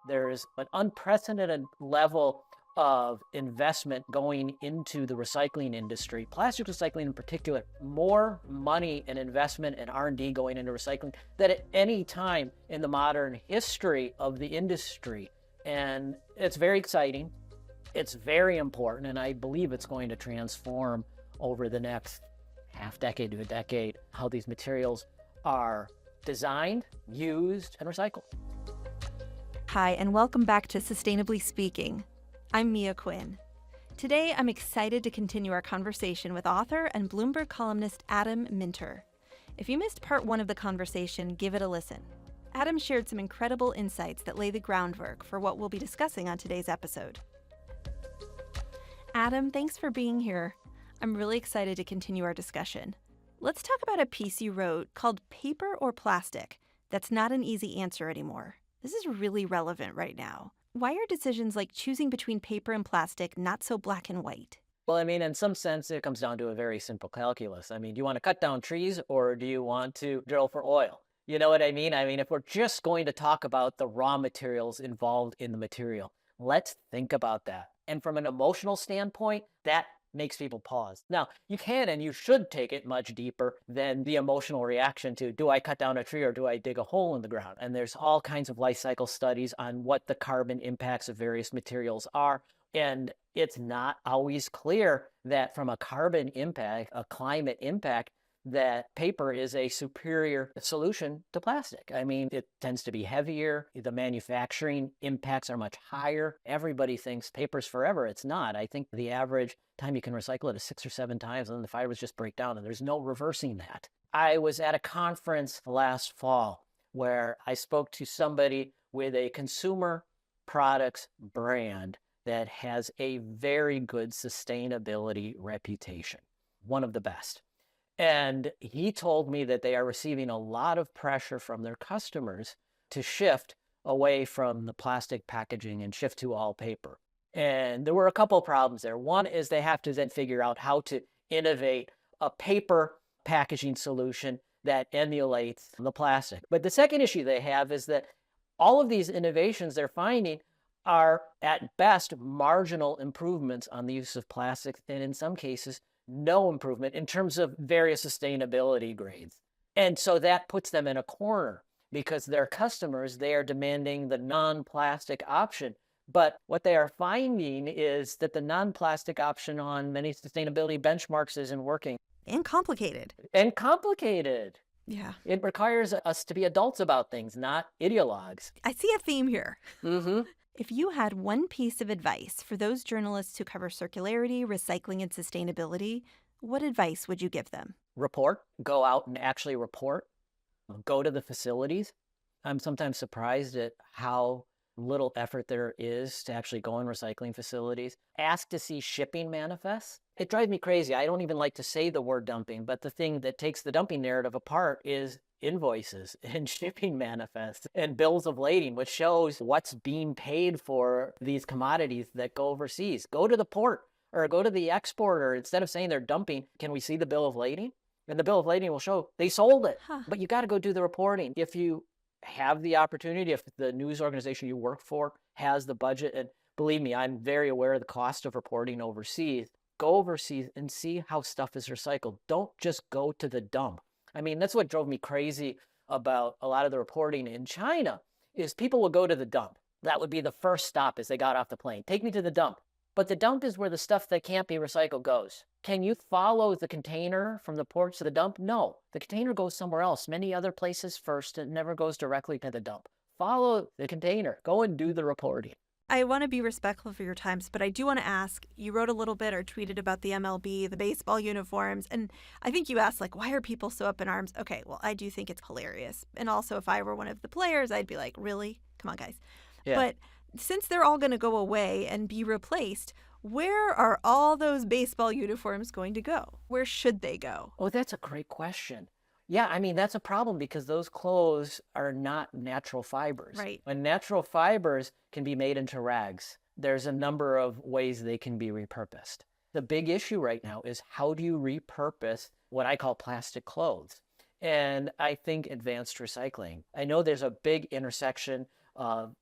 There's an unprecedented level of investment going into the recycling industry, plastic recycling in particular, more money and investment and R&D going into recycling than at any time in the modern history of the industry. And it's very exciting. It's very important, and I believe it's going to transform over the next half decade to a decade how these materials are designed, used, and recycled. Hi, and welcome back to Sustainably Speaking. I'm Mia Quinn. Today, I'm excited to continue our conversation with author and Bloomberg columnist Adam Minter. If you missed part one of the conversation, give it a listen. Adam shared some incredible insights that lay the groundwork for what we'll be discussing on today's episode. Adam, thanks for being here. I'm really excited to continue our discussion. Let's talk about a piece you wrote called Paper or Plastic. That's not an easy answer anymore. This is really relevant right now. Why are decisions like choosing between paper and plastic not so black and white? Well, in some sense, it comes down to a very simple calculus. Do you want to cut down trees or do you want to drill for oil? You know what I mean? If we're just going to talk about the raw materials involved in the material, let's think about that. And from an emotional standpoint, that makes people pause. Now, you can and you should take it much deeper than the emotional reaction to, do I cut down a tree or do I dig a hole in the ground? And there's all kinds of life cycle studies on what the carbon impacts of various materials are. And it's not always clear that from a carbon impact, a climate impact, that paper is a superior solution to plastic. It tends to be heavier. The manufacturing impacts are much higher. Everybody thinks paper's forever. It's not. I think the average time you can recycle it is 6 or 7 times, and then the fibers just break down, and there's no reversing that. I was at a conference last fall where I spoke to somebody with a consumer products brand that has a very good sustainability reputation, one of the best. And he told me that they are receiving a lot of pressure from their customers to shift away from the plastic packaging and shift to all paper. And there were a couple of problems there. One is they have to then figure out how to innovate a paper packaging solution that emulates the plastic. But the second issue they have is that all of these innovations they're finding are at best marginal improvements on the use of plastics, and in some cases, no improvement in terms of various sustainability grades. And so that puts them in a corner because their customers, they are demanding the non-plastic option. But what they are finding is that the non-plastic option on many sustainability benchmarks isn't working. And complicated. And complicated. Yeah. It requires us to be adults about things, not ideologues. I see a theme here. Mm-hmm. If you had one piece of advice for those journalists who cover circularity, recycling, and sustainability, what advice would you give them? Report. Go out and actually report. Go to the facilities. I'm sometimes surprised at how little effort there is to actually go in recycling facilities. Ask to see shipping manifests. It drives me crazy. I don't even like to say the word dumping, but the thing that takes the dumping narrative apart is invoices and shipping manifests and bills of lading, which shows what's being paid for these commodities that go overseas. Go to the port or go to the exporter. Instead of saying they're dumping, can we see the bill of lading? And the bill of lading will show they sold it. But you got to go do the reporting. If you have the opportunity, if the news organization you work for has the budget, and believe me, I'm very aware of the cost of reporting overseas, go overseas and see how stuff is recycled. Don't just go to the dump. That's what drove me crazy about a lot of the reporting in China is people will go to the dump. That would be the first stop as they got off the plane. Take me to the dump. But the dump is where the stuff that can't be recycled goes. Can you follow the container from the port to the dump? No. The container goes somewhere else, many other places first. It never goes directly to the dump. Follow the container. Go and do the reporting. I want to be respectful for your times, but I do want to ask, you wrote a little bit or tweeted about the MLB, the baseball uniforms, and I think you asked, why are people so up in arms? Okay, well, I do think it's hilarious. And also, if I were one of the players, I'd be like, really? Come on, guys. Yeah. But since they're all going to go away and be replaced, where are all those baseball uniforms going to go? Where should they go? Oh, that's a great question. Yeah, that's a problem because those clothes are not natural fibers. Right. When natural fibers can be made into rags, there's a number of ways they can be repurposed. The big issue right now is how do you repurpose what I call plastic clothes? And I think advanced recycling. I know there's a big intersection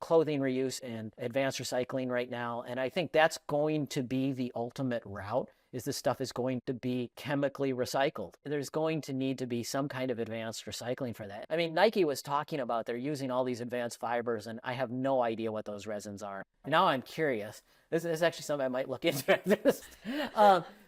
clothing reuse and advanced recycling right now. And I think that's going to be the ultimate route, is this stuff is going to be chemically recycled. There's going to need to be some kind of advanced recycling for that. I mean, Nike was talking about they're using all these advanced fibers, and I have no idea what those resins are. Now I'm curious. This is actually something I might look into.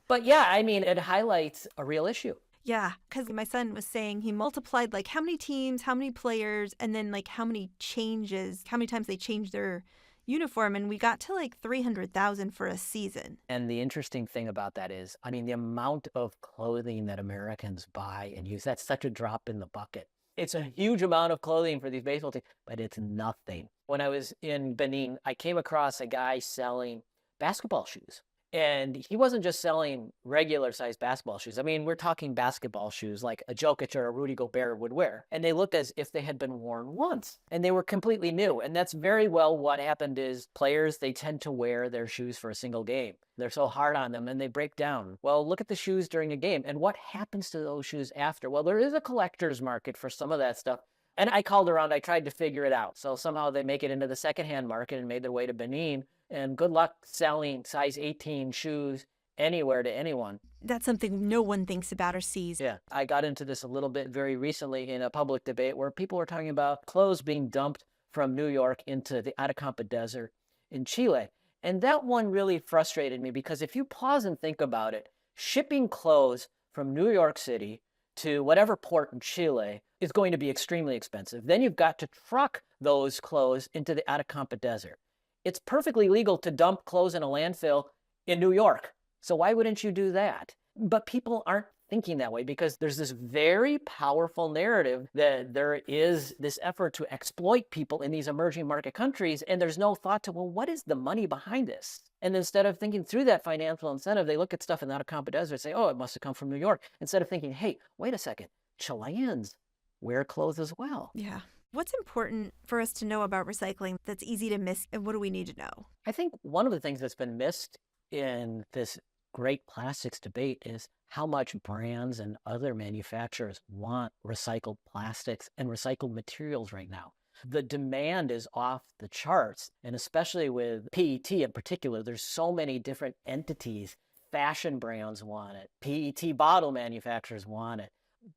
But yeah, I mean, it highlights a real issue. Yeah, because my son was saying he multiplied like how many teams, how many players, and then like how many changes, how many times they changed their uniform, and we got to like 300,000 for a season. And the interesting thing about that is, I mean, the amount of clothing that Americans buy and use, that's such a drop in the bucket. It's a huge amount of clothing for these baseball teams, but it's nothing. When I was in Benin, I came across a guy selling basketball shoes. And he wasn't just selling regular sized basketball shoes. I mean, we're talking basketball shoes like a Jokic or a Rudy Gobert would wear. And they looked as if they had been worn once. And they were completely new. And that's very well what happened is players, they tend to wear their shoes for a single game. They're so hard on them and they break down. Well, look at the shoes during a game. And what happens to those shoes after? Well, there is a collector's market for some of that stuff. And I called around, I tried to figure it out. So somehow they make it into the secondhand market and made their way to Benin. And good luck selling size 18 shoes anywhere to anyone. That's something no one thinks about or sees. Yeah, I got into this a little bit very recently in a public debate where people were talking about clothes being dumped from New York into the Atacama Desert in Chile. And that one really frustrated me because if you pause and think about it, shipping clothes from New York City to whatever port in Chile is going to be extremely expensive. Then you've got to truck those clothes into the Atacama Desert. It's perfectly legal to dump clothes in a landfill in New York. So why wouldn't you do that? But people aren't thinking that way because there's this very powerful narrative that there is this effort to exploit people in these emerging market countries. And there's no thought to, well, what is the money behind this? And instead of thinking through that financial incentive, they look at stuff in the Atacama Desert and say, oh, it must have come from New York. Instead of thinking, hey, wait a second, Chileans wear clothes as well. Yeah. What's important for us to know about recycling that's easy to miss, and what do we need to know? I think one of the things that's been missed in this great plastics debate is how much brands and other manufacturers want recycled plastics and recycled materials right now. The demand is off the charts, and especially with PET in particular, there's so many different entities. Fashion brands want it. PET bottle manufacturers want it.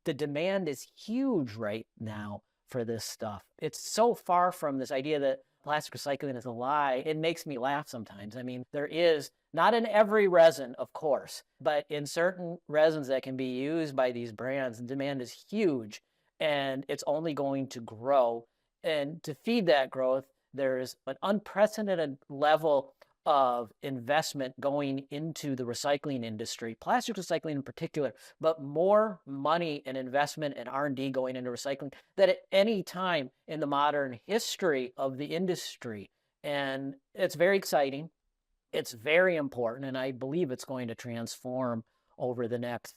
The demand is huge right now for this stuff. It's so far from this idea that plastic recycling is a lie. It makes me laugh sometimes. I mean, there is, not in every resin, of course, but in certain resins that can be used by these brands, the demand is huge and it's only going to grow. And to feed that growth, there's an unprecedented level of investment going into the recycling industry, plastic recycling in particular, but more money and investment and R&D going into recycling than at any time in the modern history of the industry. And it's very exciting. It's very important. And I believe it's going to transform over the next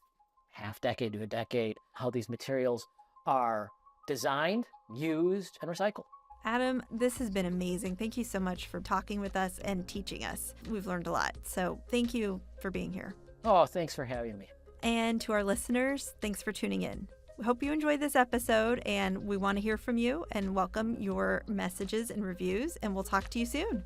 half decade to a decade how these materials are designed, used, and recycled. Adam, this has been amazing. Thank you so much for talking with us and teaching us. We've learned a lot. So thank you for being here. Oh, thanks for having me. And to our listeners, thanks for tuning in. We hope you enjoyed this episode, and we want to hear from you and welcome your messages and reviews, and we'll talk to you soon.